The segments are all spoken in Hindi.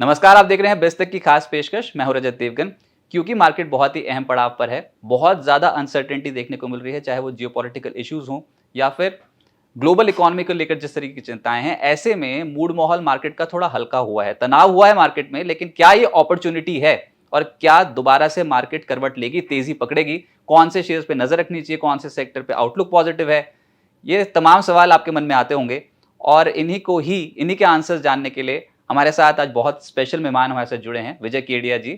नमस्कार, आप देख रहे हैं बेस्ट तक की खास पेशकश। मैं हूं रजत देवगन। क्योंकि मार्केट बहुत ही अहम पड़ाव पर है, बहुत ज़्यादा अनसर्टेनिटी देखने को मिल रही है, चाहे वो जियोपॉलिटिकल इश्यूज हों या फिर ग्लोबल इकोनॉमी को लेकर जिस तरीके की चिंताएं हैं। ऐसे में मूड माहौल मार्केट का थोड़ा हल्का हुआ है, तनाव हुआ है मार्केट में। लेकिन क्या ये अपॉर्चुनिटी है और क्या दोबारा से मार्केट करवट लेगी, तेजी पकड़ेगी? कौन से शेयर्स पे नजर रखनी चाहिए, कौन से सेक्टर पे आउटलुक पॉजिटिव है? ये तमाम सवाल आपके मन में आते होंगे और इन्हीं के आंसर्स जानने के लिए हमारे साथ आज बहुत स्पेशल मेहमान हमारे साथ जुड़े हैं। विजय केडिया जी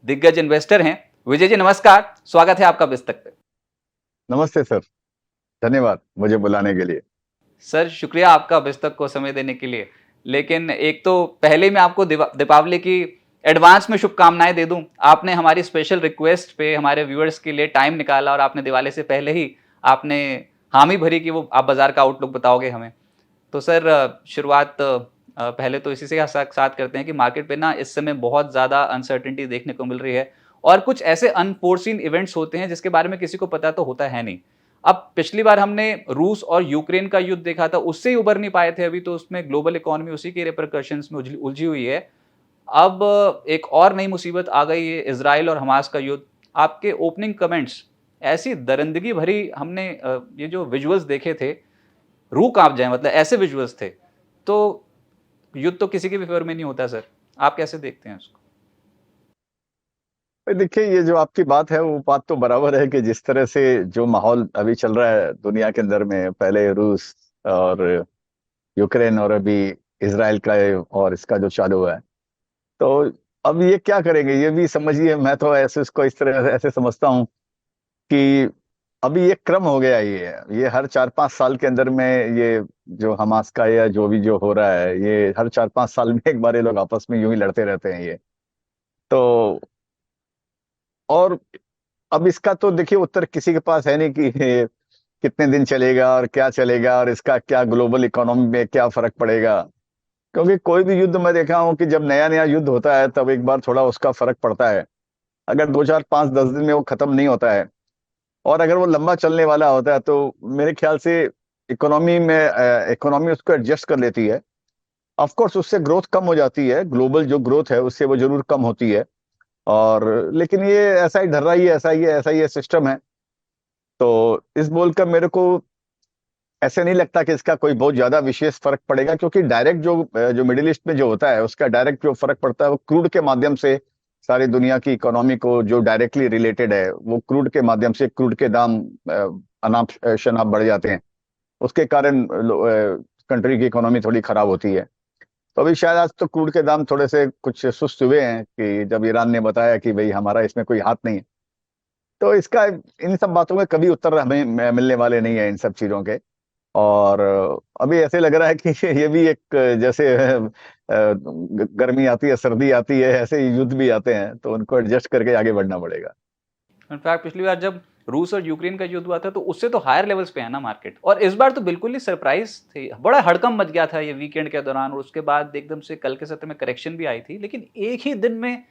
दिग्गज इन्वेस्टर हैं। विजय जी नमस्कार, स्वागत है आपका बिस्तक पे। नमस्ते सर। धन्यवाद मुझे बुलाने के लिए। सर शुक्रिया आपका बिस्तक को समय देने के लिए। लेकिन एक तो पहले मैं आपको दीपावली की एडवांस में शुभकामनाएं दे दूं। आपने हमारी स्पेशल रिक्वेस्ट पे हमारे व्यूअर्स के लिए टाइम निकाला और आपने दिवाली से पहले ही आपने हामी भरी कि वो आप बाजार का आउटलुक बताओगे हमें। तो सर शुरुआत पहले तो इसी से साथ करते हैं कि मार्केट पे ना इस समय बहुत ज़्यादा अनसर्टेनिटी देखने को मिल रही है और कुछ ऐसे अनफोर्सीन इवेंट्स होते हैं जिसके बारे में किसी को पता तो होता है नहीं। अब पिछली बार हमने रूस और यूक्रेन का युद्ध देखा था, उससे ही उबर नहीं पाए थे अभी, तो उसमें ग्लोबल इकोनॉमी उसी के रिपरकशंस में उलझी हुई है। अब एक और नई मुसीबत आ गई है, इजराइल और हमास का युद्ध। आपके ओपनिंग कमेंट्स ऐसी दरिंदगी भरी हमने ये जो विजुअल्स देखे थे, रूह कांप जाए, मतलब ऐसे विजुअल्स थे। तो युद्ध तो किसी के भी फेवर में नहीं होता सर, आप कैसे देखते हैं उसको? देखिए, ये जो आपकी बात है वो बात तो बराबर है कि जिस तरह से जो माहौल अभी चल रहा है दुनिया के अंदर में, पहले रूस और यूक्रेन और अभी इसराइल का और इसका जो चालू हुआ है, तो अब ये क्या करेंगे ये भी समझिए। मैं तो ऐसे इसको इस तरह से ऐसे समझता हूँ कि अभी ये क्रम हो गया। ये हर 4-5 साल के अंदर में ये जो हमास का या जो भी जो हो रहा है, ये हर 4-5 साल में एक बार ये लोग आपस में यूं ही लड़ते रहते हैं ये। तो और अब इसका तो देखिए उत्तर किसी के पास है नहीं कि ये कितने दिन चलेगा और क्या चलेगा और इसका क्या ग्लोबल इकोनॉमी में क्या फर्क पड़ेगा। क्योंकि कोई भी युद्ध मैं देखा हूं कि जब नया नया युद्ध होता है तब एक बार थोड़ा उसका फर्क पड़ता है। अगर 2 4 5 10 दिन में वो खत्म नहीं होता है और अगर वो लंबा चलने वाला होता है तो मेरे ख्याल से इकोनॉमी उसको एडजस्ट कर लेती है। ऑफ कोर्स उससे ग्रोथ कम हो जाती है, ग्लोबल जो ग्रोथ है उससे वो जरूर कम होती है। और लेकिन ये ऐसा ही ढल रहा ही है, ऐसा ही है सिस्टम है। तो इस बोल कर मेरे को ऐसे नहीं लगता कि इसका कोई बहुत ज्यादा विशेष फर्क पड़ेगा, क्योंकि डायरेक्ट जो जो मिडिल ईस्ट में जो होता है उसका डायरेक्ट जो फर्क पड़ता है वो क्रूड के माध्यम से सारी दुनिया की इकोनॉमी को जो डायरेक्टली रिलेटेड है वो क्रूड के माध्यम से, क्रूड के दाम अनाप शनाप बढ़ जाते हैं। उसके कारण कंट्री की इकोनॉमी थोड़ी खराब होती है। तो अभी शायद आज तो क्रूड के दाम थोड़े से कुछ सुस्त हुए हैं कि जब ईरान ने बताया कि भाई हमारा इसमें कोई हाथ नहीं है। तो इसका इन सब बातों के कभी उत्तर हमें मिलने वाले नहीं है इन सब चीजों के। और अभी ऐसे लग रहा है कि ये भी एक जैसे गर्मी आती है सर्दी आती है, ऐसे ही युद्ध भी आते हैं, तो उनको एडजस्ट करके आगे बढ़ना पड़ेगा। इनफैक्ट पिछली बार जब रूस और यूक्रेन का युद्ध हुआ था तो उससे तो हायर लेवल्स पे है ना मार्केट, और इस बार तो बिल्कुल ही सरप्राइज थी, बड़ा हड़कंप मच गया था ये वीकेंड के दौरान। और उसके बाद एकदम से कल के सत्र में करेक्शन भी आई थी, लेकिन एक ही दिन में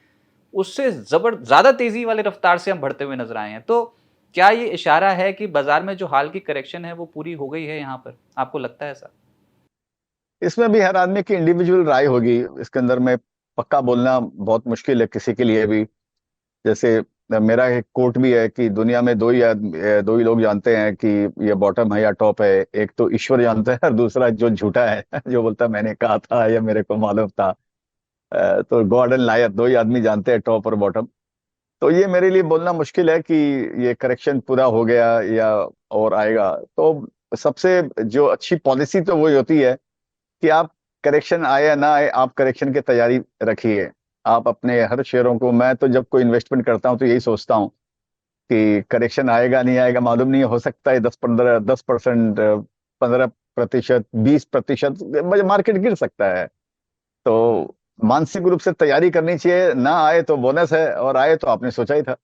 उससे ज्यादा तेजी वाले रफ्तार से हम बढ़ते हुए नजर आए हैं। तो क्या ये इशारा है कि बाजार में जो हाल की करेक्शन है वो पूरी हो गई है यहाँ पर? आपको लगता है ऐसा? इसमें भी हर आदमी की इंडिविजुअल राय होगी, इसके अंदर में पक्का बोलना बहुत मुश्किल है किसी के लिए भी। जैसे मेरा एक कोट भी है कि दुनिया में दो ही लोग जानते हैं कि ये बॉटम है या टॉप है। एक तो ईश्वर जानता है और दूसरा जो झूठा है जो बोलता है मैंने कहा था या मेरे को मालूम था। तो गॉड एंड लायर दो ही आदमी जानते हैं, टॉप और बॉटम। तो ये मेरे लिए बोलना मुश्किल है कि ये करेक्शन पूरा हो गया या और आएगा। तो सबसे जो अच्छी पॉलिसी तो वही होती है कि आप करेक्शन आए या ना आए, आप करेक्शन की तैयारी रखिए। आप अपने हर शेयरों को, मैं तो जब कोई इन्वेस्टमेंट करता हूं तो यही सोचता हूं कि करेक्शन आएगा नहीं आएगा मालूम नहीं, हो सकता है 10% 15%, 20% मार्केट गिर सकता है। तो मानसिक रूप से तैयारी करनी चाहिए, ना आए तो बोनस है और आए तो आपने सोचा ही था।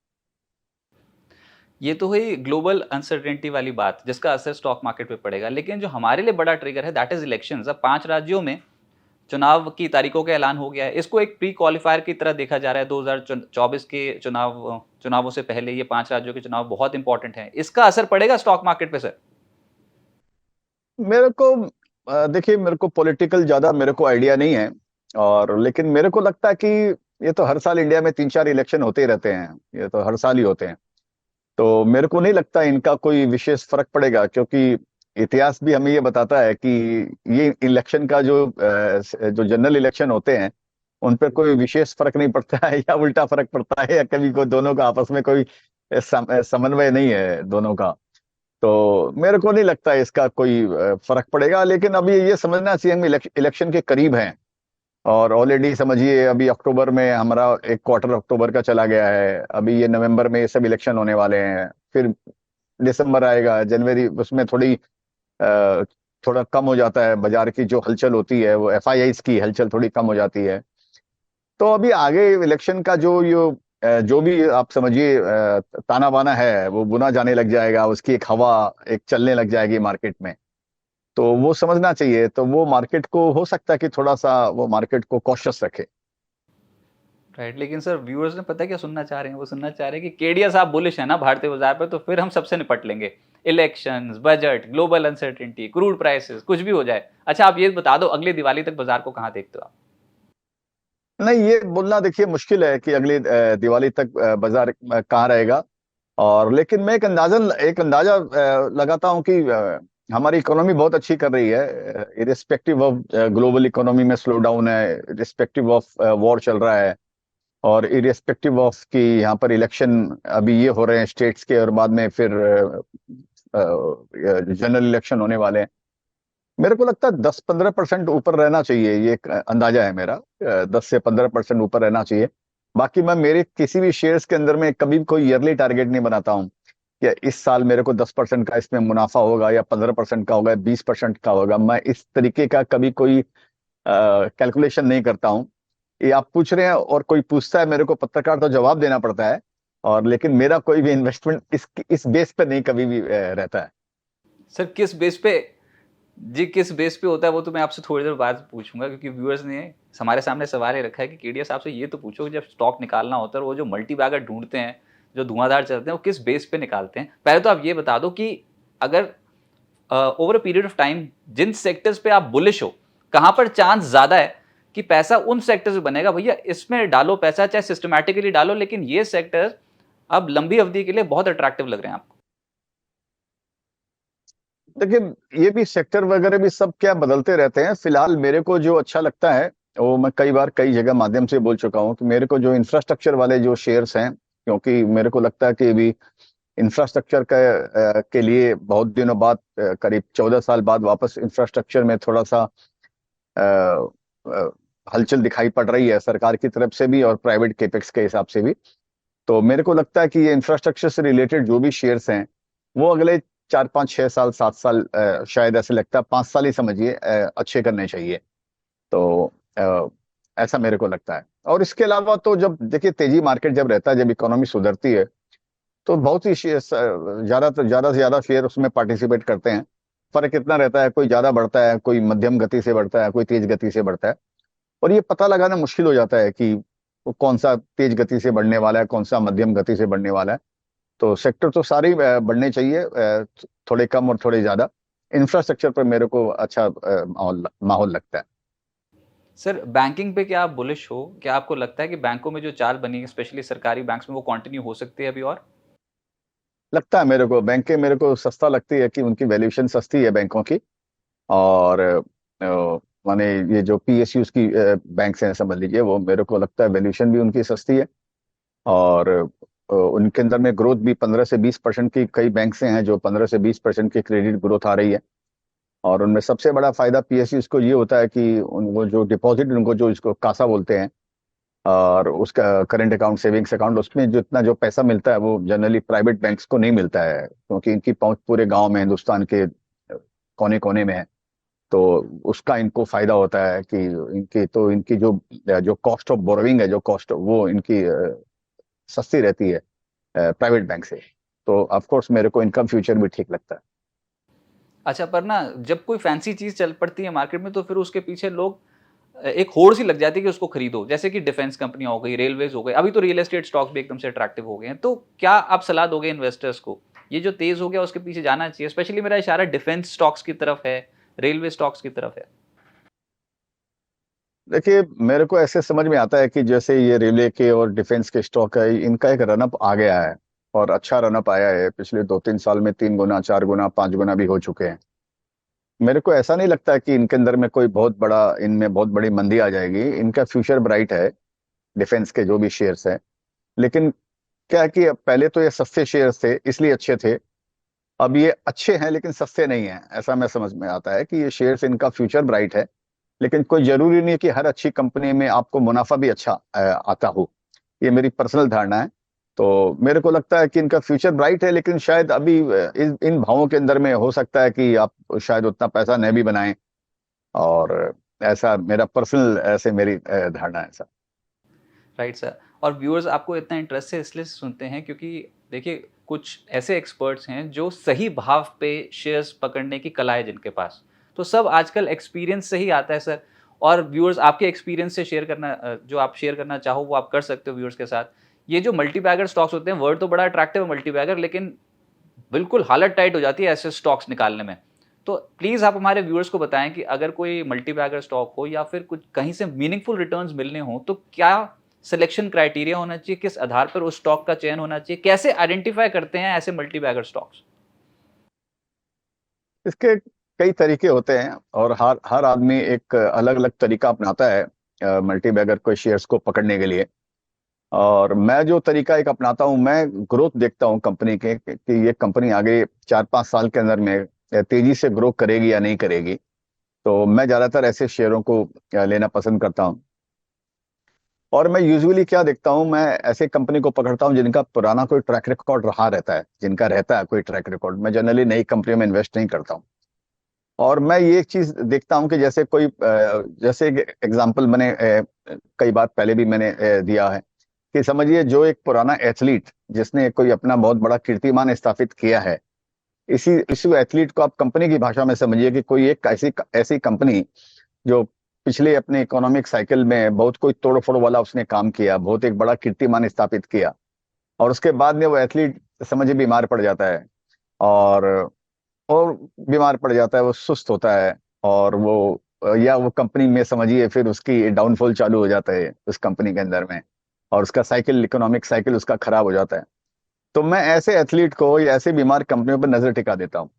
ये तो हुई ग्लोबल अनसर्टेनिटी वाली बात जिसका असर स्टॉक मार्केट पे पड़ेगा, लेकिन जो हमारे लिए बड़ा ट्रिगर है दैट इज इलेक्शंस। अब 5 राज्यों में चुनाव की तारीखों का ऐलान हो गया है। इसको एक प्री क्वालिफायर की तरह देखा जा रहा है। 2024 के चुनावों से पहले ये 5 राज्यों के चुनाव बहुत इंपॉर्टेंट हैं। इसका असर पड़ेगा स्टॉक मार्केट पे सर? मेरे को देखिए, मेरे को पॉलिटिकल ज्यादा मेरे को आइडिया नहीं है। और लेकिन मेरे को लगता है कि ये तो हर साल इंडिया में 3-4 इलेक्शन होते ही रहते हैं, ये तो हर साल ही होते हैं। तो मेरे को नहीं लगता इनका कोई विशेष फर्क पड़ेगा, क्योंकि इतिहास भी हमें ये बताता है कि ये इलेक्शन का जो जनरल इलेक्शन होते हैं उन पर कोई विशेष फर्क नहीं पड़ता है, या उल्टा फर्क पड़ता है, या कभी कोई दोनों का आपस में कोई समन्वय नहीं है दोनों का। तो मेरे को नहीं लगता इसका कोई फर्क पड़ेगा। लेकिन अभी ये समझना चाहिए, हम इलेक्शन के करीब हैं, और ऑलरेडी समझिए अभी अक्टूबर में हमारा एक क्वार्टर अक्टूबर का चला गया है, अभी ये नवंबर में ये सब इलेक्शन होने वाले हैं, फिर दिसंबर आएगा, जनवरी, उसमें थोड़ा कम हो जाता है बाजार की जो हलचल होती है, वो एफआईआईस की हलचल थोड़ी कम हो जाती है। तो अभी आगे इलेक्शन का जो भी आप समझिए ताना बाना है वो बुना जाने लग जाएगा, उसकी एक हवा एक चलने लग जाएगी मार्केट में। तो वो समझना चाहिए, तो वो मार्केट को हो सकता है कि थोड़ा सा वो मार्केट को कॉशियस रखे। राइट, लेकिन सर व्यूअर्स ने पता है क्या सुनना चाह रहे हैं? वो सुनना चाह रहे हैं कि केडिया साहब बुलिश है ना भारतीय बाजार पर, तो फिर हम सबसे निपट लेंगे। Elections, budget, global uncertainty, crude prices, कुछ भी हो जाए। अच्छा आप ये बता दो, अगले दिवाली तक बाजार को कहाँ देखते हो आप? नहीं, ये बोलना देखिए मुश्किल है कि अगली दिवाली तक बाजार कहाँ रहेगा। और लेकिन मैं एक अंदाजा लगाता हूं कि हमारी इकोनॉमी बहुत अच्छी कर रही है, इरिस्पेक्टिव ऑफ ग्लोबल इकोनॉमी में स्लो डाउन है, इरिस्पेक्टिव ऑफ वॉर चल रहा है, और इरिस्पेक्टिव ऑफ कि यहाँ पर इलेक्शन अभी ये हो रहे हैं स्टेट्स के, और बाद में फिर जनरल इलेक्शन होने वाले हैं। मेरे को लगता है 10-15% ऊपर रहना चाहिए, ये एक अंदाजा है मेरा, 10 से 15% ऊपर रहना चाहिए। बाकी मैं मेरे किसी भी शेयर्स के अंदर में कभी भी कोई ईयरली टारगेट नहीं बनाता हूँ कि इस साल मेरे को 10% का इसमें मुनाफा होगा, या 15% का होगा, या 20% का होगा। मैं इस तरीके का कभी कोई कैलकुलेशन नहीं करता हूँ। ये आप पूछ रहे हैं और कोई पूछता है मेरे को, पत्रकार, तो जवाब देना पड़ता है। और लेकिन मेरा कोई भी इन्वेस्टमेंट इस बेस पे नहीं कभी भी रहता है। सर किस बेस पे? जी किस बेस पे होता है वो तो मैं आपसे थोड़ी देर बाद पूछूंगा, क्योंकि व्यूअर्स ने हमारे सामने सवाल ये रखा है कि केडिया साहब से ये तो पूछो कि जब स्टॉक निकालना होता है और वो जो मल्टी बैगर ढूंढते हैं, जो धुआंधार चलते हैं, वो किस बेस पे निकालते हैं? पहले तो आप ये बता दो कि अगर over a period of time जिन सेक्टर्स पे आप बुलिश हो, कहां पर चांस ज्यादा है कि पैसा उन सेक्टर्स में बनेगा? भैया इसमें डालो पैसा, चाहे सिस्टमैटिकली डालो, लेकिन ये सेक्टर्स अब लंबी अवधि के लिए बहुत अट्रैक्टिव लग रहे हैं आपको। देखिए, ये भी सेक्टर वगैरह भी सब क्या बदलते रहते हैं। फिलहाल मेरे को जो अच्छा लगता है, वो मैं कई बार कई जगह माध्यम से बोल चुका हूँ कि मेरे को जो इंफ्रास्ट्रक्चर वाले जो शेयर्स हैं, क्योंकि मेरे को लगता है कि भी इंफ्रास्ट्रक्चर के लिए बहुत दिनों बाद, करीब 14 साल बाद वापस इंफ्रास्ट्रक्चर में थोड़ा सा अ, अ, हलचल दिखाई पड़ रही है सरकार की तरफ से भी और प्राइवेट केपेक्स के हिसाब से भी। तो मेरे को लगता है कि ये इंफ्रास्ट्रक्चर से रिलेटेड जो भी शेयर्स हैं, वो अगले 4-5-6 साल 7 साल, शायद ऐसे लगता है 5 साल ही समझिए, अच्छे करने चाहिए। तो अ, ऐसा मेरे को लगता है। और इसके अलावा तो जब देखिए तेजी मार्केट जब रहता है, जब इकोनॉमी सुधरती है, तो बहुत ही ज्यादा से ज्यादा शेयर उसमें पार्टिसिपेट करते हैं। फर्क इतना रहता है, कोई ज्यादा बढ़ता है, कोई मध्यम गति से बढ़ता है, कोई तेज गति से बढ़ता है। और ये पता लगाना मुश्किल हो जाता है कि वो कौन सा तेज गति से बढ़ने वाला है, कौन सा मध्यम गति से बढ़ने वाला है। तो सेक्टर तो सारे ही बढ़ने चाहिए, थोड़े कम और थोड़े ज्यादा। इंफ्रास्ट्रक्चर पर मेरे को अच्छा माहौल माहौल लगता है। सर बैंकिंग पे क्या आप बुलिश हो? क्या आपको लगता है कि बैंकों में जो चाल बनी है, स्पेशली सरकारी बैंक्स में, वो कंटिन्यू हो सकती है अभी और? लगता है मेरे को बैंकें मेरे को सस्ता लगती है कि उनकी वैल्यूएशन सस्ती है बैंकों की। और माने ये जो पीएसयूज की बैंक्स हैं समझ लीजिए, वो मेरे को लगता है वैल्यूएशन भी उनकी सस्ती है। और उनके अंदर में ग्रोथ भी 15 से 20% की, कई बैंक्स हैं जो 15 से 20% की क्रेडिट ग्रोथ आ रही है। और उनमें सबसे बड़ा फायदा पीएसयूज को ये होता है कि उनको जो डिपॉजिट, उनको जो इसको कासा बोलते हैं, और उसका करंट अकाउंट, सेविंग्स अकाउंट, उसमें जितना जो पैसा मिलता है वो जनरली प्राइवेट बैंक्स को नहीं मिलता है, क्योंकि इनकी पहुंच पूरे गांव में, हिंदुस्तान के कोने कोने में है। तो उसका इनको फायदा होता है कि इनकी जो जो कॉस्ट ऑफ बोरोइंग है, जो कॉस्ट वो इनकी सस्ती रहती है प्राइवेट बैंक से। तो ऑफ कोर्स मेरे को इनकम फ्यूचर भी ठीक लगता है। अच्छा, पर ना जब कोई फैंसी चीज चल पड़ती है मार्केट में, तो फिर उसके पीछे लोग एक होड़ सी लग जाती है कि उसको खरीदो, जैसे कि डिफेंस कंपनियां हो गई, रेलवेज हो गए, अभी तो रियल एस्टेट स्टॉक्स भी एकदम से अट्रैक्टिव हो गए हैं। तो क्या आप सलाह दोगे इन्वेस्टर्स को, ये जो तेज हो गया उसके पीछे जाना चाहिए? स्पेशली मेरा इशारा डिफेंस स्टॉक्स की तरफ है, रेलवे स्टॉक्स की तरफ है। देखिए, मेरे को ऐसे समझ में आता है कि जैसे ये रेलवे के और डिफेंस के स्टॉक है, इनका एक रनअप आ गया है और अच्छा रनअप आया है। पिछले 2-3 साल में 3 गुना, 4 गुना, 5 गुना भी हो चुके हैं। मेरे को ऐसा नहीं लगता है कि इनके अंदर में कोई बहुत बड़ा, इनमें बहुत बड़ी मंदी आ जाएगी। इनका फ्यूचर ब्राइट है, डिफेंस के जो भी शेयर्स हैं। लेकिन क्या है कि पहले तो ये सस्ते शेयर्स थे, इसलिए अच्छे थे। अब ये अच्छे हैं लेकिन सस्ते नहीं हैं, ऐसा मैं समझ में आता है कि ये शेयर्स, इनका फ्यूचर ब्राइट है। लेकिन कोई जरूरी नहीं है कि हर अच्छी कंपनी में आपको मुनाफा भी अच्छा आता हो। ये मेरी पर्सनल धारणा है। तो मेरे को लगता है कि इनका फ्यूचर ब्राइट है, लेकिन शायद अभी इन भावों के अंदर में हो सकता है कि आप शायद उतना पैसा नहीं भी बनाएं। और ऐसा मेरा पर्सनल, ऐसे मेरी धारणा है सर। Right sir. और व्यूअर्स आपको इतना इंटरेस्ट से इसलिए सुनते हैं क्योंकि देखिए कुछ ऐसे एक्सपर्ट्स हैं जो सही भाव पे शेयर्स पकड़ने की कला है जिनके पास, तो सब आजकल एक्सपीरियंस से ही आता है सर। और व्यूअर्स आपके एक्सपीरियंस से शेयर करना, जो आप शेयर करना चाहो वो आप कर सकते हो व्यूअर्स के साथ। ये जो मल्टी बैगर स्टॉक्स होते हैं, वर्ड तो बड़ा अट्रैक्टिव है मल्टी बैगर, लेकिन बिल्कुल हालत टाइट हो जाती है ऐसे स्टॉक्स निकालने में। तो प्लीज़ आप हमारे व्यूअर्स को बताएं कि अगर कोई मल्टी बैगर स्टॉक हो या फिर कुछ कहीं से मीनिंगफुल रिटर्न्स मिलने हो तो क्या सिलेक्शन क्राइटेरिया होना चाहिए, किस आधार पर उस स्टॉक का चयन होना चाहिए, कैसे आइडेंटिफाई करते हैं ऐसे मल्टी बैगर स्टॉक्स? इसके कई तरीके होते हैं और हर हर आदमी एक अलग अलग तरीका अपनाता है मल्टी बैगर को शेयर्स को पकड़ने के लिए। और मैं जो तरीका एक अपनाता हूं, मैं ग्रोथ देखता हूं कंपनी के कि ये कंपनी आगे 4-5 साल के अंदर में तेजी से ग्रो करेगी या नहीं करेगी। तो मैं ज्यादातर ऐसे शेयरों को लेना पसंद करता हूं। और मैं यूजुअली क्या देखता हूं, मैं ऐसे कंपनी को पकड़ता हूं जिनका पुराना कोई ट्रैक रिकॉर्ड रहा रहता है, जिनका रहता है कोई ट्रैक रिकॉर्ड। मैं जनरली नई कंपनियों में इन्वेस्ट नहीं करता हूं। और मैं ये एक चीज देखता हूं कि जैसे कोई जैसे एग्जांपल मैंने कई बार पहले भी मैंने दिया है कि समझिए जो एक पुराना एथलीट जिसने कोई अपना बहुत बड़ा कीर्तिमान स्थापित किया है, इसी इसी एथलीट को आप कंपनी की भाषा में समझिए कि कोई एक ऐसी ऐसी कंपनी जो पिछले अपने इकोनॉमिक साइकिल में बहुत कोई तोड़ फोड़ वाला उसने काम किया, बहुत एक बड़ा कीर्तिमान स्थापित किया, और उसके बाद में वो एथलीट समझिए बीमार पड़ जाता है। और और बीमार पड़ जाता है, वो सुस्त होता है। और वो या वो कंपनी में समझिए फिर उसकी डाउनफॉल चालू हो जाता है उस कंपनी के अंदर में, और उसका साइकिल, इकोनॉमिक साइकिल उसका खराब हो जाता है। तो मैं ऐसे एथलीट को या ऐसे बीमार कंपनियों पर नजर टिका देता हूँ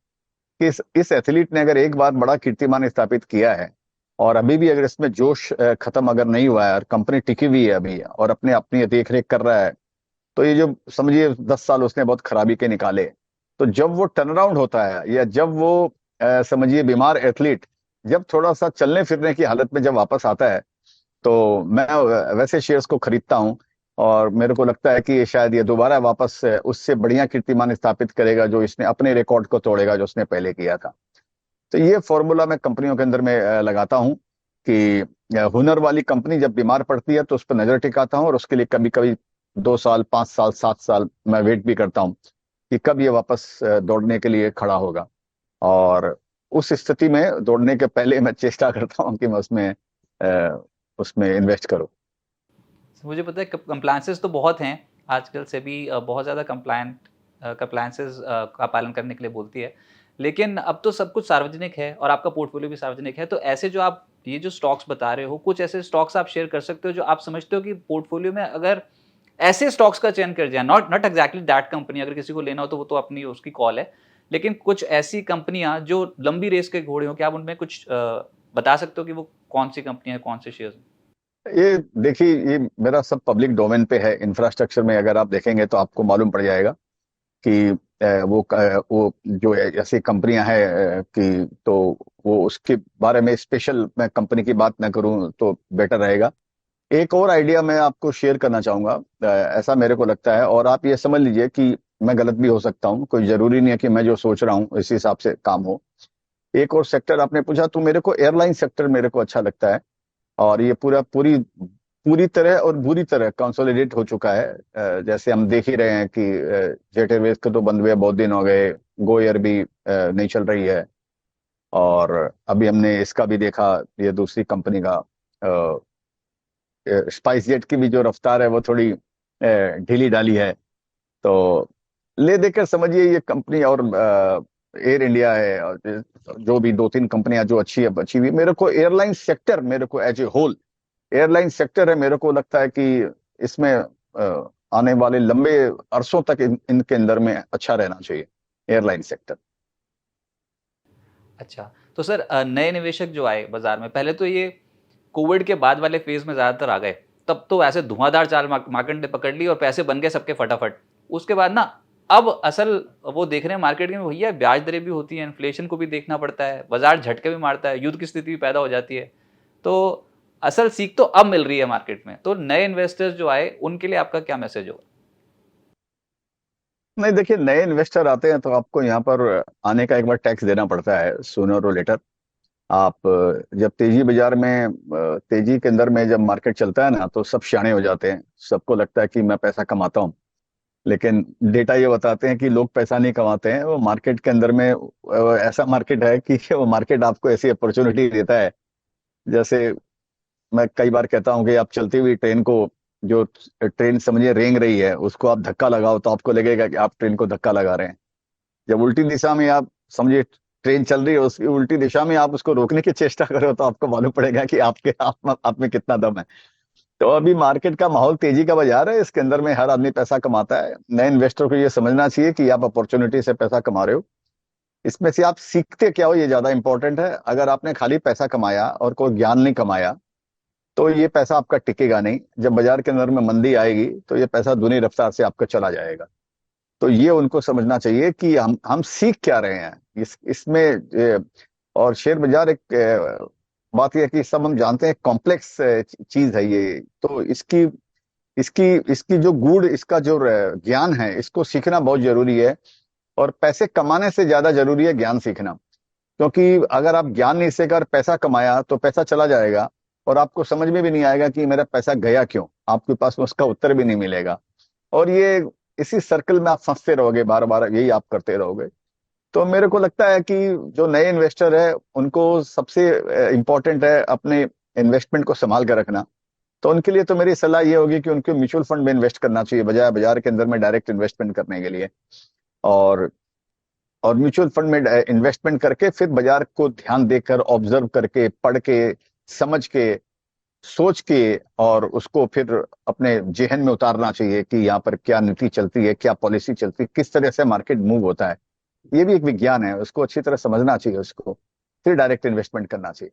कि इस एथलीट ने अगर एक बार बड़ा कीर्तिमान स्थापित किया है और अभी भी अगर इसमें जोश खत्म अगर नहीं हुआ है और कंपनी टिकी हुई है अभी और अपने अपनी देख रेख कर रहा है, तो ये जो समझिए 10 साल उसने बहुत खराबी के निकाले, तो जब वो टर्न अराउंड होता है या जब वो समझिए बीमार एथलीट जब थोड़ा सा चलने फिरने की हालत में जब वापस आता है, तो मैं वैसे शेयर्स को खरीदता हूं। और मेरे को लगता है कि शायद ये दोबारा वापस उससे बढ़िया कीर्तिमान स्थापित करेगा जो इसने अपने रिकॉर्ड को तोड़ेगा जो उसने पहले किया था। तो ये फॉर्मूला मैं कंपनियों के अंदर में लगाता हूं कि हुनर वाली कंपनी जब बीमार पड़ती है तो उस पर नजर टिकाता हूं, और उसके लिए कभी कभी 2 साल, 5 साल, 7 साल मैं वेट भी करता हूं कि कब ये वापस दौड़ने के लिए खड़ा होगा। और उस स्थिति में दौड़ने के पहले मैं चेष्टा करता हूं कि मैं उसमें इन्वेस्ट करूं। मुझे पता है कंप्लायंसेस तो बहुत हैं आजकल से भी, बहुत ज़्यादा कंप्लायंसेस का पालन करने के लिए बोलती है, लेकिन अब तो सब कुछ सार्वजनिक है और आपका पोर्टफोलियो भी सार्वजनिक है। तो ऐसे जो आप ये जो स्टॉक्स बता रहे हो, कुछ ऐसे स्टॉक्स आप शेयर कर सकते हो जो आप समझते हो कि पोर्टफोलियो में अगर ऐसे स्टॉक्स का चयन कर दिया, not not exactly that company, अगर किसी को लेना हो तो वो तो अपनी उसकी कॉल है, लेकिन कुछ ऐसी कंपनियां जो लंबी रेस के घोड़े हो, क्या आप उनमें कुछ बता सकते हो कि वो कौन सी कंपनियां, कौन से शेयर्स? ये देखिए, ये मेरा सब पब्लिक डोमेन पे है। इंफ्रास्ट्रक्चर में अगर आप देखेंगे तो आपको मालूम पड़ जाएगा कि वो जो ऐसी कंपनियां हैं कि तो वो उसके बारे में स्पेशल मैं कंपनी की बात ना करूं तो बेटर रहेगा। एक और आइडिया मैं आपको शेयर करना चाहूंगा, ऐसा मेरे को लगता है, और आप ये समझ लीजिए कि मैं गलत भी हो सकता हूँ, कोई जरूरी नहीं है कि मैं जो सोच रहा हूँ इस हिसाब से काम हो। एक और सेक्टर आपने पूछा तो मेरे को एयरलाइन सेक्टर मेरे को अच्छा लगता है। और ये पूरा पूरी पूरी तरह और बुरी तरह कंसोलिडेट हो चुका है। जैसे हम देख ही रहे हैं कि जेट एयरवेज के तो बंद हुए बहुत दिन हो गए, गो एयर भी नहीं चल रही है। और अभी हमने इसका भी देखा, ये दूसरी कंपनी का स्पाइस जेट की भी जो रफ्तार है वो थोड़ी ढीली ढाली है। तो ले देकर समझिए ये कंपनी और एयर इंडिया है, और जो भी 2-3 कंपनियां जो अच्छी है बची हुई, मेरे को एयरलाइन सेक्टर मेरे को as a whole airline sector है, मेरे को लगता है कि इसमें आने वाले लंबे अरसों तक इनके अंदर में अच्छा रहना चाहिए, एयरलाइन सेक्टर। अच्छा, तो सर नए निवेशक जो आए बाजार में, पहले तो ये कोविड के बाद वाले फेज में ज़्यादातर आ गए, तब तो ऐसे धुआंधार चाल मार्केट ने पकड़ ली और पैसे बन गए सबके फटाफट। उसके बाद ना अब असल वो देख रहे हैं मार्केट में, भैया ब्याज दरें भी होती हैं, इन्फ्लेशन को भी देखना पड़ता है, बाजार झटके भी मारता है, युद्ध की स्थिति भी पैदा हो जाती है। तो असल सीख तो अब मिल रही है मार्केट में। तो नए इन्वेस्टर्स जो आए उनके लिए आपका क्या मैसेज होगा? नहीं, देखिए, नए इन्वेस्टर आते हैं तो आपको यहाँ पर आने का एक बार टैक्स देना पड़ता है, सूनर और लेटर। आप जब तेजी बाजार में तेजी के अंदर में जब मार्केट चलता है ना, तो सब शाणे हो जाते हैं, सबको लगता है कि मैं पैसा कमाता हूँ। लेकिन डेटा ये बताते हैं कि लोग पैसा नहीं कमाते हैं, वो मार्केट के अंदर में ऐसा मार्केट है कि वो मार्केट आपको ऐसी अपॉर्चुनिटी देता है। जैसे मैं कई बार कहता हूँ कि आप चलती हुई ट्रेन को, जो ट्रेन समझिए रेंग रही है, उसको आप धक्का लगाओ तो आपको लगेगा कि आप ट्रेन को धक्का लगा रहे हैं। जब उल्टी दिशा में आप समझिए ट्रेन चल रही है, उसकी उल्टी दिशा में आप उसको रोकने की चेष्टा करो तो आपको मालूम पड़ेगा कि आपके आप में कितना दम है। तो अभी मार्केट का माहौल तेजी का बाजार है, इसके अंदर में हर आदमी पैसा कमाता है। नए इन्वेस्टर को ये समझना चाहिए कि आप अपॉर्चुनिटी से पैसा कमा रहे हो, इसमें से आप सीखते क्या हो, ये ज्यादा इंपॉर्टेंट है। अगर आपने खाली पैसा कमाया और कोई ज्ञान नहीं कमाया, तो ये पैसा आपका टिकेगा नहीं। जब बाजार के अंदर में मंदी आएगी तो ये पैसा दूनी रफ्तार से आपका चला जाएगा। तो ये उनको समझना चाहिए कि हम सीख क्या रहे हैं इसमें। और शेयर बाजार एक बात यह है कि सब हम जानते हैं, कॉम्प्लेक्स चीज है ये। तो इसकी इसकी इसकी जो गूढ़, इसका जो ज्ञान है, इसको सीखना बहुत जरूरी है। और पैसे कमाने से ज्यादा जरूरी है ज्ञान सीखना। क्योंकि अगर आप ज्ञान नहीं सीखकर पैसा कमाया तो पैसा चला जाएगा, और आपको समझ में भी नहीं आएगा कि मेरा पैसा गया क्यों, आपके पास में उसका उत्तर भी नहीं मिलेगा। और ये इसी सर्कल में आप फंसते रहोगे, बार बार यही आप करते रहोगे। तो मेरे को लगता है कि जो नए इन्वेस्टर है उनको सबसे इम्पोर्टेंट है अपने इन्वेस्टमेंट को संभाल कर रखना। तो उनके लिए तो मेरी सलाह ये होगी कि उनको म्यूचुअल फंड में इन्वेस्ट करना चाहिए, बजाय बाजार के अंदर में डायरेक्ट इन्वेस्टमेंट करने के लिए। और और म्यूचुअल फंड में इन्वेस्टमेंट करके फिर बाजार को ध्यान देकर, ऑब्जर्व करके, पढ़ के, समझ के, सोच के, और उसको फिर अपने जेहन में उतारना चाहिए कि यहाँ पर क्या नीति चलती है, क्या पॉलिसी चलती है, किस तरह से मार्केट मूव होता है। ये भी एक विज्ञान है, उसको अच्छी तरह समझना चाहिए, उसको फिर डायरेक्ट इन्वेस्टमेंट करना चाहिए।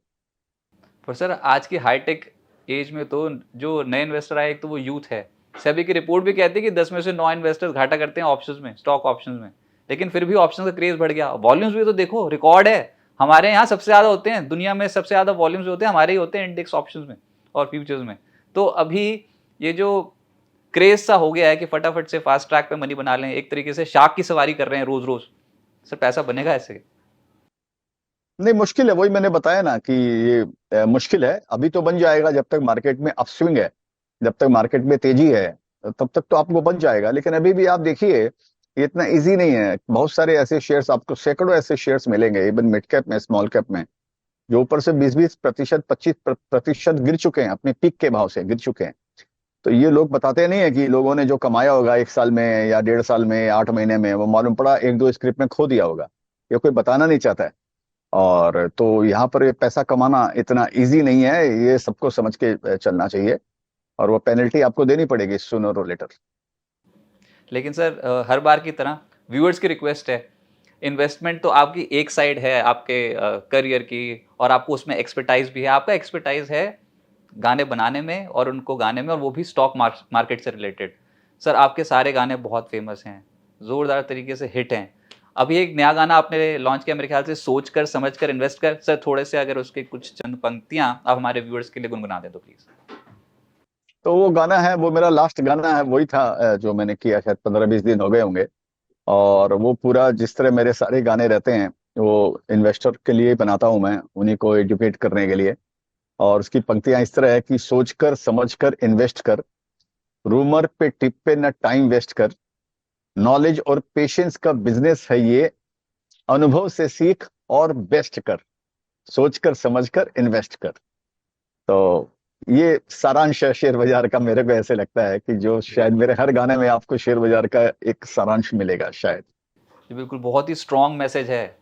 पर सर आज की हाईटेक एज में तो जो नए इन्वेस्टर आए, एक तो वो यूथ है। सेबी की रिपोर्ट भी कहती है कि 10 में से 9 इन्वेस्टर्स घाटा करते हैं ऑप्शंस में, स्टॉक ऑप्शंस में। लेकिन फिर भी ऑप्शंस का क्रेज बढ़ गया, वॉल्यूम्स भी तो देखो रिकॉर्ड है। हमारे यहाँ सबसे ज्यादा होते हैं, दुनिया में सबसे ज्यादा वॉल्यूम्स होते हैं हमारे ही होते हैं इंडेक्स ऑप्शंस में और फ्यूचर्स में। तो अभी ये जो क्रेज सा हो गया है कि फटाफट से फास्ट ट्रैक पे मनी बना लें, एक तरीके से शाख की सवारी कर रहे हैं रोज रोज। सर पैसा बनेगा ऐसे? नहीं, मुश्किल है, वही मैंने बताया ना कि ये मुश्किल है। अभी तो बन जाएगा, जब तक मार्केट में अपस्विंग है, जब तक मार्केट में तेजी है, तब तक तो आपको बन जाएगा। लेकिन अभी भी आप देखिए, ये इतना इजी नहीं है। बहुत सारे ऐसे शेयर्स, आपको सैकड़ों ऐसे शेयर्स मिलेंगे, इवन मिड कैप में, स्मॉल कैप में, जो ऊपर से 20-20%, 25% गिर चुके हैं, अपने पीक के भाव से गिर चुके हैं। तो ये लोग बताते नहीं है कि लोगों ने जो कमाया होगा 1 साल में या 1.5 साल में, 8 महीने में, वो मालूम पड़ा 1-2 स्क्रिप्ट में खो दिया होगा। ये कोई बताना नहीं चाहता है। और तो यहाँ पर ये पैसा कमाना इतना इजी नहीं है, ये सबको समझ के चलना चाहिए। और वो पेनल्टी आपको देनी पड़ेगी सूनर और लेटर। लेकिन सर हर बार की तरह व्यूअर्स की रिक्वेस्ट है, इन्वेस्टमेंट तो आपकी एक साइड है आपके करियर की, और आपको उसमें एक्सपर्टाइज भी है। आपका एक्सपर्टाइज है गाने बनाने में और उनको गाने में, और वो भी स्टॉक मार्केट से रिलेटेड। सर आपके सारे गाने बहुत फेमस हैं, ज़ोरदार तरीके से हिट हैं। अभी एक नया गाना आपने लॉन्च किया मेरे ख्याल से, सोच कर समझ कर इन्वेस्ट कर। सर थोड़े से अगर उसके कुछ चंद पंक्तियां आप हमारे व्यूअर्स के लिए गुनगुना दें तो प्लीज़। तो वो गाना है, वो मेरा लास्ट गाना है, वही था जो मैंने किया, शायद 15-20 दिन हो गए होंगे। और वो पूरा, जिस तरह मेरे सारे गाने रहते हैं, वो इन्वेस्टर के लिए बनाता हूं मैं, उन्हीं को एजुकेट करने के लिए। और उसकी पंक्तियां इस तरह है कि सोच कर समझ कर इन्वेस्ट कर, रूमर पे टिप पे न टाइम वेस्ट कर, नॉलेज और पेशेंस का बिजनेस है ये, अनुभव से सीख और बेस्ट कर, सोच कर समझ कर इन्वेस्ट कर। तो ये सारांश है शेयर बाजार का। मेरे को ऐसे लगता है कि जो शायद मेरे हर गाने में आपको शेयर बाजार का एक सारांश मिलेगा शायद। जी बिल्कुल, बहुत ही स्ट्रॉन्ग मैसेज है।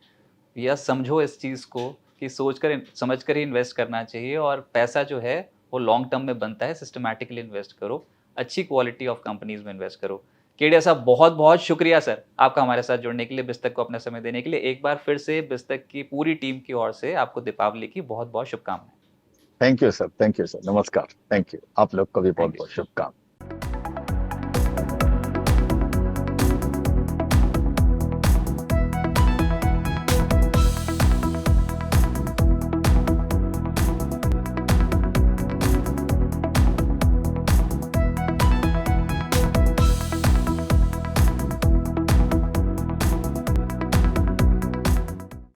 या समझो इस चीज़ को कि सोच कर समझ कर ही इन्वेस्ट करना चाहिए, और पैसा जो है वो लॉन्ग टर्म में बनता है। सिस्टमैटिकली इन्वेस्ट करो, अच्छी क्वालिटी ऑफ कंपनीज में इन्वेस्ट करो। केडिया साहब, बहुत बहुत शुक्रिया सर आपका हमारे साथ जुड़ने के लिए, बिस्तक को अपना समय देने के लिए। एक बार फिर से बिस्तक की पूरी टीम की ओर से आपको दीपावली की बहुत बहुत शुभकामनाएं। Thank you sir, thank you sir, नमस्कार, थैंक यू। आप लोग को भी बहुत थैंक यू। बहुत शुभकामनाएं।